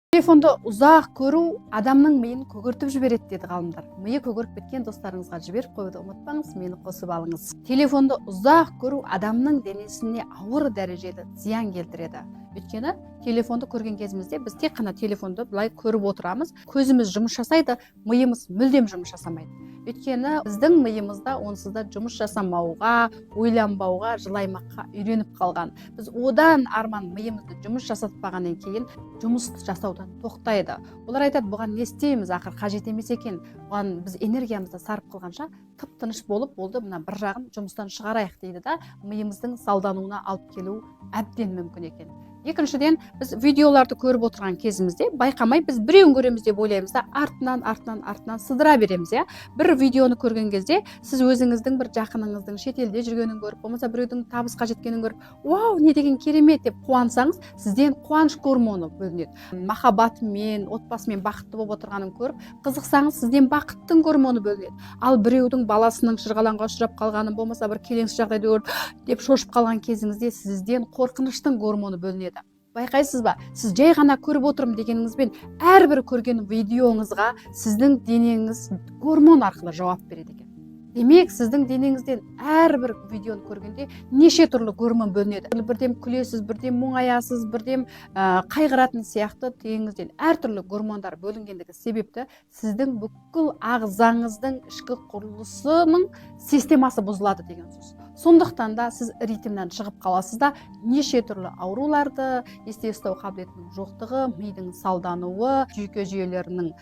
Телефонды ұзақ көру адамның миын көгертіп жібереді деді ғалымдар. Миы көгеріп кеткен достарыңызға жіберіп қоюды ұмытпаңыз, мені қосып алыңыз. Телефонды ұзақ көру адамның денесіне ауыр дәрежеде зиян келтіреді. Өйткені телефонды көрген кезімізде біз тек қана телефонды былай көріп отырамыз, көзіміз жұмыс жасайды, миымыз мүлдем жұмыс жасамайды. Өйткені біздің миымызда онсыз да жұмыс жасамауға, ойланбауға, жылаймаққа үйреніп қалған. Біз одан арман миымызды жұмыс жасатпағаннан кейін жұмыс жасаудан тоқтайды. Олар айтады, бұған не істейміз, ақыр қажет емес екен. Бұған біз энергиямызды сарып қылғанша тып-тыныш болып болды, мына бір жағын жұмыстан шығарайық дейді да, миымыздың салдануына алып келу әбден мүмкін екен. Екіншіден, біз видеоларды көріп отырған кезімізде байқамай біз біреуін көреміз деп ойлаймыз да, артынан сыдыра береміз, иә. Бір видеоны көрген кезде сіз өзіңіздің бір жақыныңыздың шетелде жүргенін көріп, болмаса біреудің табысқа жеткенін көріп, вау, не деген керемет деп қуансаңыз, сізден қуаныш гормоны бөлінеді. Махаббатымен, отбасымен бақытты болып отырғанын көріп, қызықсаңыз, сізден бақыттың гормоны бөлінеді. Ал біреудің баласының шырғалаңға ұшырап қалғанын, болмаса бір келеңсіз жағдайды көріп деп шошып қалған кезіңізде сізден қорқыныштың гормоны бөлінеді. Байқайсыз ба? Сіз жай ғана көріп отырмын дегеніңізбен әрбір көрген видеоңызға сіздің денеңіз гормон арқылы жауап береді екен. Демек, сіздің денеңізден әрбір видеоны көргенде неше түрлі гормон бөлінеді. Бірдем күлесіз, бірдем мұңаясыз, бірдем қайғыратын сияқты денеңізден әртүрлі гормондар бөлінгендігі себепті сіздің бүкіл ағзаңыздың ішкі құрылысының системасы бұзылады деген сөз. Сондықтан да сіз ритмнен шығып қаласыз да неше түрлі ауруларды, есте ұстау қабілетінің жоқтығы, мидың салдануы, жүйке жүйелерінің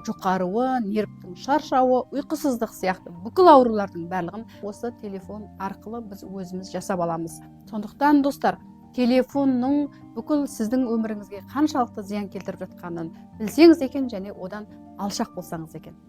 жұқаруы, нервтің шаршауы, ұйқысыздық сияқты бүкіл аурулардың барлығын осы телефон арқылы біз өзіміз жасап аламыз. Сондықтан достар, телефонның бүкіл сіздің өміріңізге қаншалықты зиян келтіріп жатқанын білсеңіз екен және одан алшақ болсаңыз екен.